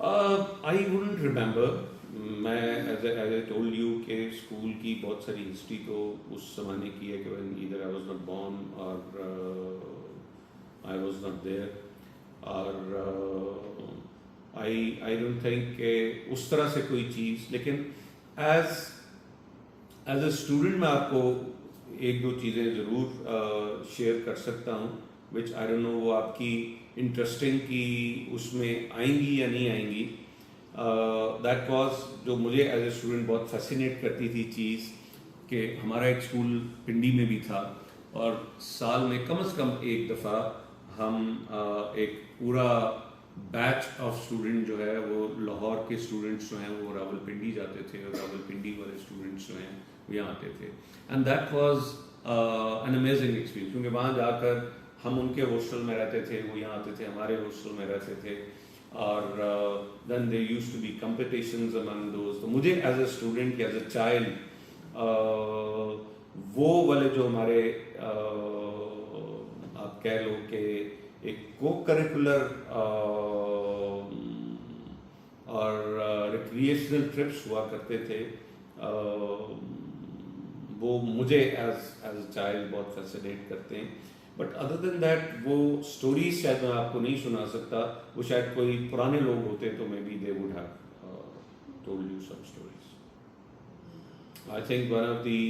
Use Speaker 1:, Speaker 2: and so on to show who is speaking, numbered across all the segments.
Speaker 1: I wouldn't remember. میں as I told you کہ school کی بہت ساری ہسٹری تو اس زمانے کی ہے کہ ادھر آئی واز ناٹ بورن اور آئی واز ناٹ دیئر. اور آئی ڈونٹ تھنک کہ اس طرح سے کوئی چیز. لیکن ایز اے اسٹوڈنٹ میں آپ کو ایک دو چیزیں ضرور شیئر کر سکتا ہوں وچ آئی ڈونٹ نو وہ آپ کی انٹرسٹنگ کی اس میں آئیں گی یا نہیں آئیں گی. دیٹ واز جو مجھے ایز اے اسٹوڈنٹ بہت فیسینیٹ کرتی تھی چیز کہ ہمارا ایک اسکول پنڈی میں بھی تھا اور سال میں کم از کم ایک دفعہ ہم ایک پورا بیچ آف اسٹوڈنٹ جو ہے وہ لاہور کے اسٹوڈنٹس جو ہیں وہ راول پنڈی جاتے تھے اور راول پنڈی والے اسٹوڈنٹس جو ہیں وہ یہاں آتے تھے. And that was an amazing experience کیونکہ وہاں جا کر ہم ان کے ہاسٹل میں رہتے تھے, وہ یہاں آتے تھے ہمارے ہاسٹل میں رہتے تھے. اور then they used to be competitions among those. تو مجھے as a student as a child وہ والے جو ہمارے آپ کہہ لو کہ ایک کو کریکولر اور ریکریشنل ٹرپس ہوا کرتے تھے, وہ مجھے ایز اے چائلڈ بہت فیسینیٹ کرتے ہیں. بٹ ادر دین دیٹ وہ اسٹوریز شاید میں آپ کو نہیں سنا سکتا. وہ شاید کوئی پرانے لوگ ہوتے تو maybe they would have told you some stories. I think one of the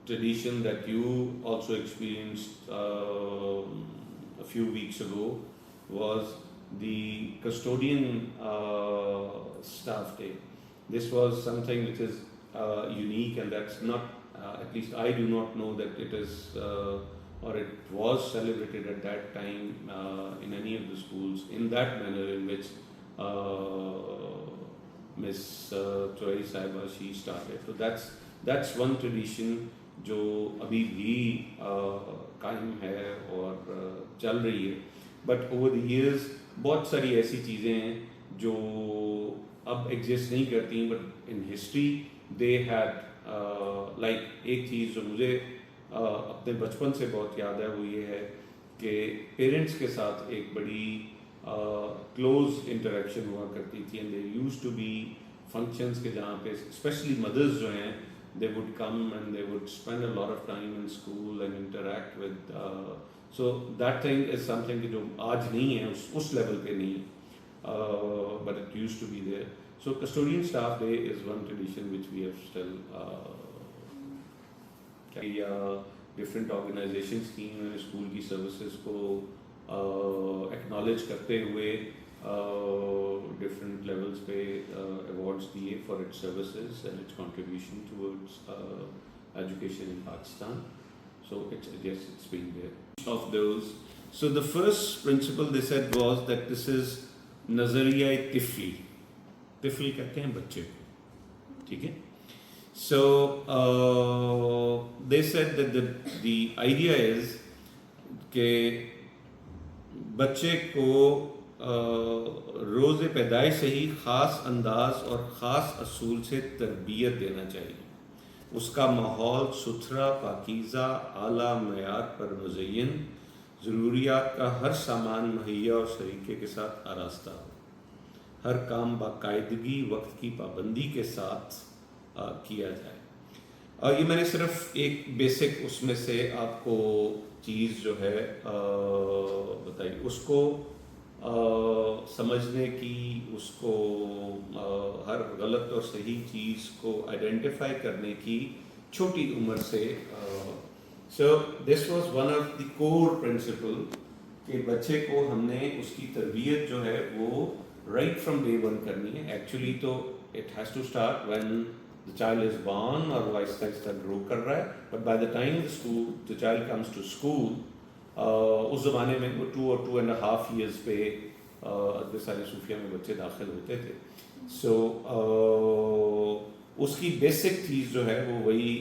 Speaker 1: tradition that you also experienced a few weeks ago was the custodian staff day. This was something which is unique, and that's not at least I do not know that it is or it was celebrated at that time in any of the schools in that manner in which Miss Troy Saiba she started. So that's one tradition جو ابھی بھی قائم ہے اور چل رہی ہے. But over the years بہت ساری ایسی چیزیں ہیں جو اب ایگزسٹ نہیں کرتی, but in history they had like. ایک چیز جو مجھے اپنے بچپن سے بہت یاد ہے وہ یہ ہے کہ پیرنٹس کے ساتھ ایک بڑی کلوز انٹریکشن ہوا کرتی تھی. And they used to be functions کے جہاں پہ اسپیشلی مدرز جو ہیں they would come and they would spend a lot of time in school and interact with so that thing is something جو آج نہیں ہے اس لیول پہ نہیں, but it used to be there. So custodian staff day is one tradition which we have still different organizations کی school کی services کو acknowledge کرتے ہوئے different levels پہ awards دیے for its services and its contribution towards education in Pakistan. So it's been there. Of those, so the first principle they said was that this is nazariya tifli. Tifli کہتے ہیں بچے کو, ٹھیک ہے. So they said that the idea is کہ بچے کو روز پیدائش سے ہی خاص انداز اور خاص اصول سے تربیت دینا چاہیے. اس کا ماحول ستھرا, پاکیزہ, اعلیٰ معیار پر مزین, ضروریات کا ہر سامان مہیا اور سلیقے کے ساتھ آراستہ ہو, ہر کام باقاعدگی وقت کی پابندی کے ساتھ کیا جائے. اور یہ میں نے صرف ایک بیسک اس میں سے آپ کو چیز جو ہے بتائی, اس کو سمجھنے کی, اس کو ہر غلط اور صحیح چیز کو آئیڈینٹیفائی کرنے کی چھوٹی عمر سے. So this was one of the core principle کہ بچے کو ہم نے اس کی تربیت جو ہے وہ رائٹ فرام ڈے ون کرنی ہے. ایکچولی تو it has to start when the child is born اور وہ آہستہ آہستہ گرو کر رہا ہے. but by the time the child comes to school اس زمانے میں وہ 2 اور 2.5 years پہ سارے صوفیہ میں بچے داخل ہوتے تھے. سو اس کی بیسک چیز جو ہے وہ وہی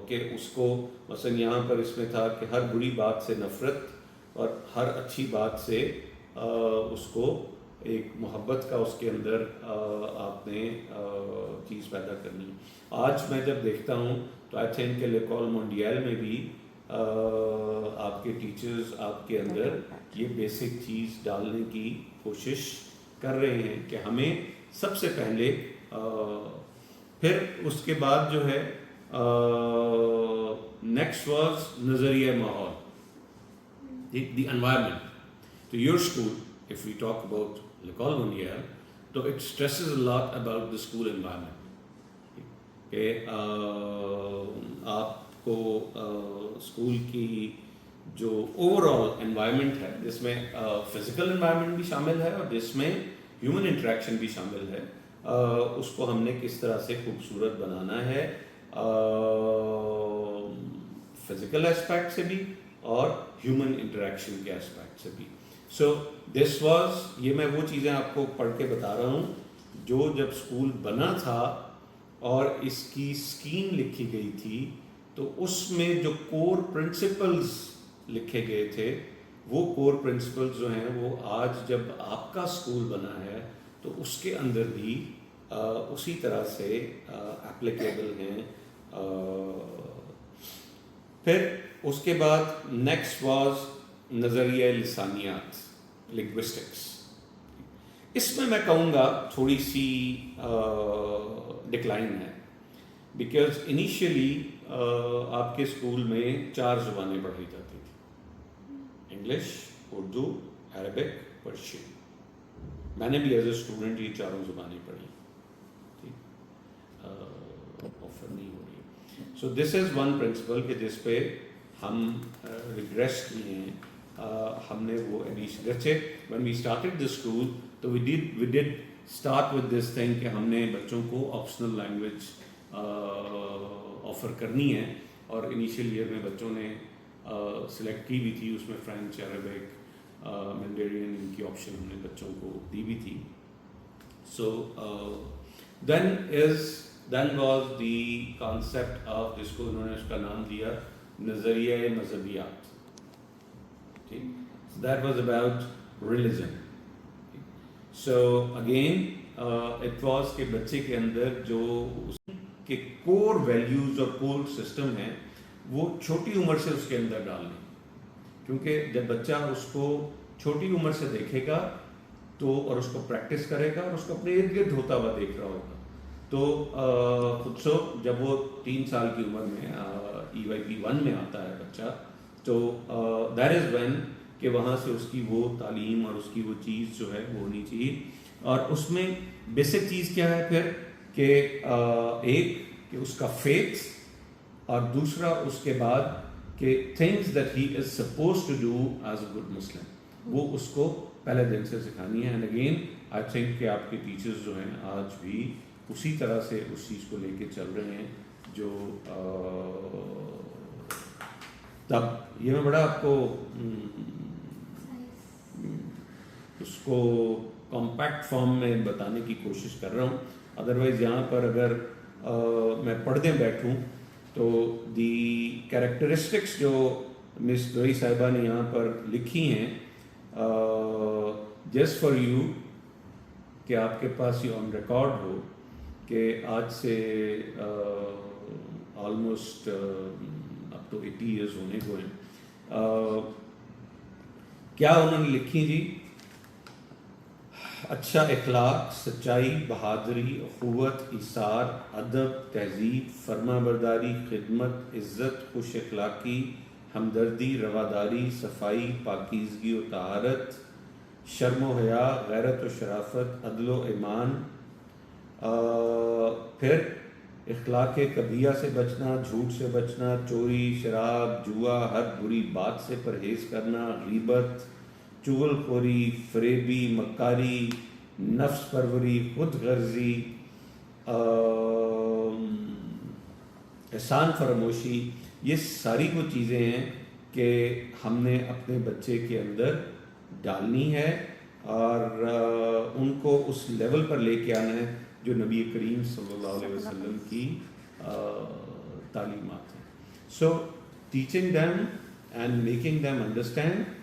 Speaker 1: کہ اس کو مثلا یہاں پر اس میں تھا کہ ہر بری بات سے نفرت اور ہر اچھی بات سے اس کو ایک محبت کا اس کے اندر آپ نے چیز پیدا کرنی. آج میں جب دیکھتا ہوں تو آئی تھنک کہ لیکول مونڈیال میں بھی آپ کے ٹیچرز آپ کے اندر یہ بیسک چیز ڈالنے کی کوشش کر رہے ہیں کہ ہمیں سب سے پہلے پھر اس کے بعد جو ہے نیکسٹ واز نظریہ ماحول, دی انوائرمنٹ. تو your school, if we talk about L'École Mondiale, تو it stresses a lot about the school environment. کہ آپ کو اسکول کی جو اوور آل انوائرمنٹ ہے جس میں فزیکل انوائرمنٹ بھی شامل ہے اور جس میں ہیومن انٹریکشن بھی شامل ہے, اس کو ہم نے کس طرح سے خوبصورت بنانا ہے, فزیکل اسپیکٹ سے بھی اور ہیومن انٹریکشن کے اسپیکٹ سے بھی. سو دس واز, یہ میں وہ چیزیں آپ کو پڑھ کے بتا رہا ہوں جو جب اسکول بنا تھا اور اس کی اسکیم لکھی گئی تھی تو اس میں جو کور پرنسپلز لکھے گئے تھے, وہ کور پرنسپلز جو ہیں وہ آج جب آپ کا اسکول بنا ہے تو اس کے اندر بھی اسی طرح سے اپلیکیبل ہیں. پھر اس کے بعد نیکسٹ واز نظریہ لسانیات, لنگوسٹکس. اس میں کہوں گا تھوڑی سی ڈکلائن ہے, بیکاز انیشیلی آپ کے اسکول میں 4 زبانیں پڑھی جاتی تھیں, انگلش, اردو, عربک, پرشین. میں نے بھی ایز اے اسٹوڈنٹ یہ 4 زبانیں پڑھی, آفر نہیں ہو رہی. سو دس از ون پرنسپل کہ جس پہ ہم ریگریس کیے ہیں. ہم نے وہ ایڈیشن جیسے when we started the school تو we did start with this thing کہ ہم نے بچوں کو آپشنل لینگویج آفر کرنی ہے, اور انیشیل ایئر میں بچوں نے سلیکٹ کی بھی تھی, اس میں فرینچ, عربک, مینڈرین, ان کی آپشن ہم نے بچوں کو دی بھی تھی. سو then was the concept of, جس کو انہوں نے اس کا نام دیا نظریہ مذہبیات. That was about religion. So again it was کہ بچے کے اندر جو اس کے کور ویلیوز اور کور سسٹم ہیں وہ چھوٹی عمر سے اس کے اندر ڈالنے, کیونکہ جب بچہ اس کو چھوٹی عمر سے دیکھے گا تو اور اس کو پریکٹس کرے گا اور اس کو اپنے ارد گرد ہوتا ہوا دیکھ رہا ہوگا, تو خود سو جب وہ 3 سال کی عمر میں EYP 1 میں آتا ہے بچہ, تو دیٹ از وین کہ وہاں سے اس کی وہ تعلیم اور اس کی وہ چیز جو ہے وہ ہونی چاہیے. اور اس میں بیسک چیز کیا ہے پھر کہ ایک کہ اس کا فیتھ, اور دوسرا اس کے بعد کہ things that he is supposed to do as a good Muslim, وہ اس کو پہلے دن سے سکھانی ہے. اینڈ اگین آئی تھنک کہ آپ کے ٹیچرز جو ہیں آج بھی اسی طرح سے اس چیز کو لے کے چل رہے ہیں جو تب. یہ میں بڑا آپ کو اس کو کمپیکٹ فارم میں بتانے کی کوشش کر رہا ہوں, ادروائز یہاں پر اگر میں پڑھنے بیٹھوں تو دی کیریکٹرسٹکس جو مس دوئی صاحبہ نے یہاں پر لکھی ہیں جسٹ فار یو, کہ آپ کے پاس یہ آن ریکارڈ ہو کہ آج سے آلموسٹ اب تو 80 ایئرز ہونے کو ہیں. کیا انہوں نے لکھی جی؟ اچھا اخلاق, سچائی, بہادری, اخوت, ایثار, ادب, تہذیب, فرما برداری, خدمت, عزت, خوش اخلاقی, ہمدردی, رواداری, صفائی, پاکیزگی و طہارت, شرم و حیا, غیرت و شرافت, عدل و ایمان. پھر اخلاق کبیہ سے بچنا, جھوٹ سے بچنا, چوری, شراب, جوا, ہر بری بات سے پرہیز کرنا, غیبت, چغل خوری, فریبی, مکاری, نفس پروری, خود غرضی, احسان فراموشی. یہ ساری وہ چیزیں ہیں کہ ہم نے اپنے بچے کے اندر ڈالنی ہے اور ان کو اس لیول پر لے کے آنا ہے جو نبی کریم صلی اللہ علیہ وسلم کی تعلیمات ہیں. So teaching them and making them understand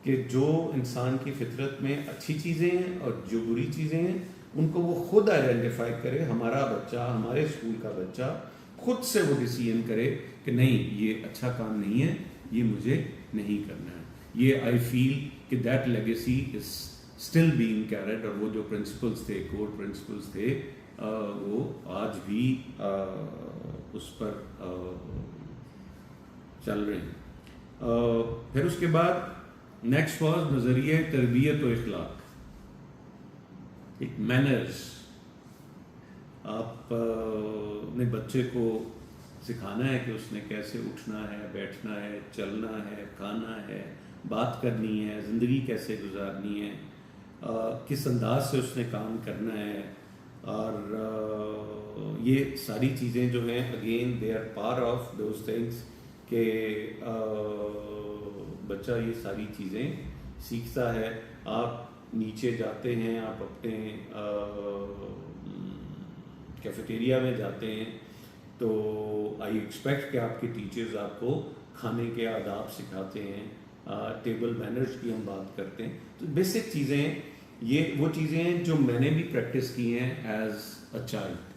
Speaker 1: کہ جو انسان کی فطرت میں اچھی چیزیں ہیں اور جو بری چیزیں ہیں ان کو وہ خود آئیڈینٹیفائی کرے. ہمارا بچہ, ہمارے اسکول کا بچہ خود سے وہ ڈیسیژن کرے کہ نہیں یہ اچھا کام نہیں ہے, یہ مجھے نہیں کرنا ہے. یہ آئی فیل کہ that legacy is still being carried, اور وہ جو پرنسپلس تھے, کور پرنسپلس تھے, وہ آج بھی اس پر چل رہے ہیں. پھر اس کے بعد نیکسٹ واز نظریہ تربیت و اخلاق, مینرز. آپ نے بچے کو سکھانا ہے کہ اس نے کیسے اٹھنا ہے, بیٹھنا ہے, چلنا ہے, کھانا ہے, بات کرنی ہے, زندگی کیسے گزارنی ہے, کس انداز سے اس نے کام کرنا ہے. اور یہ ساری چیزیں جو ہیں again they are part of those things کہ بچہ یہ ساری چیزیں سیکھتا ہے. آپ نیچے جاتے ہیں, آپ اپنے کیفیٹیریا میں جاتے ہیں, تو آئی ایکسپیکٹ کہ آپ کے ٹیچرز آپ کو کھانے کے آداب سکھاتے ہیں, ٹیبل مینرز کی ہم بات کرتے ہیں. تو بیسک چیزیں, یہ وہ چیزیں ہیں جو میں نے بھی پریکٹس کی ہیں ایز اے چائلڈ.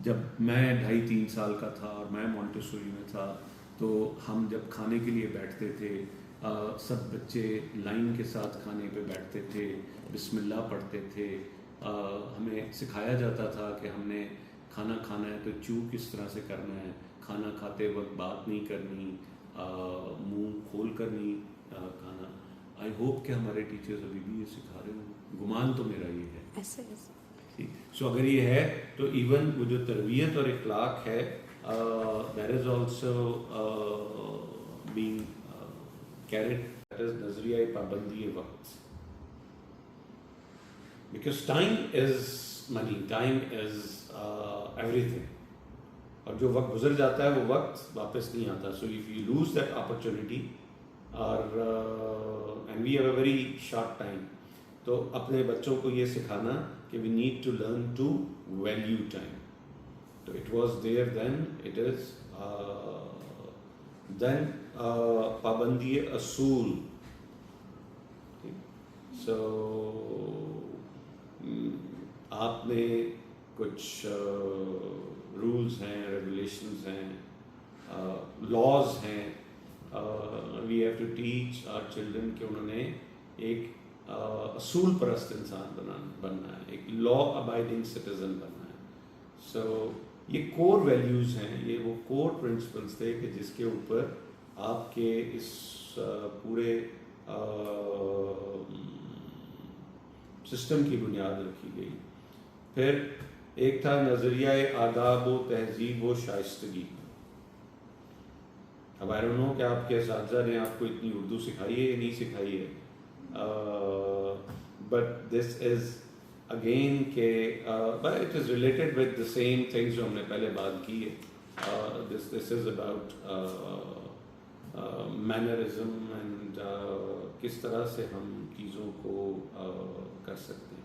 Speaker 1: جب میں 2.5-3 سال کا تھا اور میں مونٹیسوری میں تھا, تو ہم جب کھانے کے لیے بیٹھتے تھے, سب بچے لائن کے ساتھ کھانے پہ بیٹھتے تھے, بسم اللہ پڑھتے تھے. ہمیں سکھایا جاتا تھا کہ ہم نے کھانا کھانا ہے تو چو کس طرح سے کرنا ہے, کھانا کھاتے وقت بات نہیں کرنی, منہ کھول کر نہیں کھانا. آئی ہوپ کہ ہمارے ٹیچرز ابھی بھی یہ سکھا رہے ہوں, گمان تو میرا یہ ہے.
Speaker 2: ایسے
Speaker 1: سو اگر یہ ہے تو ایون وہ جو تربیت اور اخلاق ہے, that is also being carried, that is نظریہ پابندی وقت. Because time is money, time is every thing, اور جو وقت گزر جاتا ہے وہ وقت واپس نہیں آتا. So if you lose that opportunity اور and we have a very short time, تو اپنے بچوں کو یہ سکھانا کہ we need to learn to value time. تو it was there then, it is then پابندی اصول. سو آپ نے کچھ رولز ہیں, ریگولیشنز ہیں, لاز ہیں. We have to teach our children کہ انہوں نے ایک اصول پرست انسان بننا ہے, ایک لا ابائڈنگ سٹیزن بننا ہے. سو یہ کور ویلیوز ہیں, یہ وہ کور پرنسپلس تھے کہ جس کے اوپر آپ کے اس پورے سسٹم کی بنیاد رکھی گئی. پھر ایک تھا نظریہ آداب و تہذیب و شائستگی. اب آئی ڈونٹ نو کہ آپ کے اساتذہ نے آپ کو اتنی اردو سکھائی ہے یا نہیں سکھائی ہے, بٹ دس از اگین کہ but it is related with the same things جو ہم نے پہلے بات کی ہے. دس از اباؤٹ مینرزم اینڈ کس طرح سے ہم چیزوں کو کر سکتے ہیں.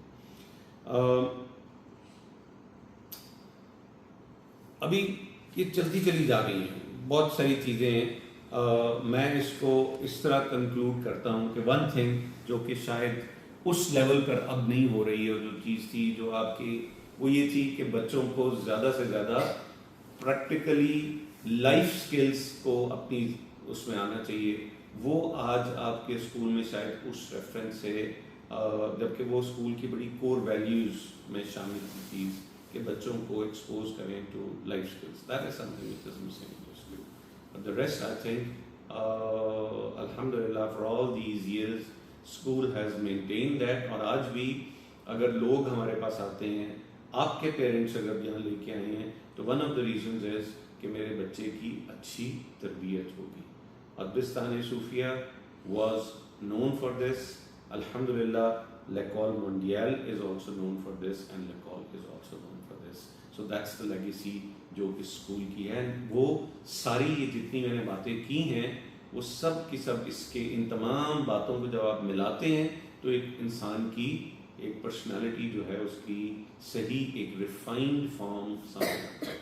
Speaker 1: ابھی یہ چلتی چلی جا رہی ہیں بہت ساری چیزیں ہیں. میں اس کو اس طرح کنکلوڈ کرتا ہوں کہ ون تھنگ جو کہ شاید اس لیول پر اب نہیں ہو رہی ہے, جو چیز تھی جو آپ کی, وہ یہ تھی کہ بچوں کو زیادہ سے زیادہ پریکٹیکلی لائف سکلز کو اپنی اس میں آنا چاہیے. وہ آج آپ کے اسکول میں شاید اس ریفرنس سے, جبکہ وہ اسکول کی بڑی کور ویلیوز میں شامل تھی چیز کہ بچوں کو ایکسپوز کریں to life skills. That is something which is missing in the school. But the rest I think الحمدللہ for all these years school has maintain that. اور آج بھی اگر لوگ ہمارے پاس آتے ہیں, آپ کے پیرنٹس اگر یہاں لے کے آئے ہیں, تو ون آف دا ریزنز از کہ میرے بچے کی اچھی تربیت ہوگی. اور بستان صوفیہ was known for this. Alhamdulillah, l'école mondiale is also known for this and l'école is also known for this. So that's the legacy جو اس اسکول کی ہے. وہ ساری یہ جتنی میں نے باتیں کی ہیں وہ سب کی سب اس کے ان تمام باتوں کو جب آپ ملاتے ہیں تو ایک انسان کی ایک پرسنالٹی جو ہے اس کی صحیح ایک ریفائنڈ فارم سامنے آتا ہے.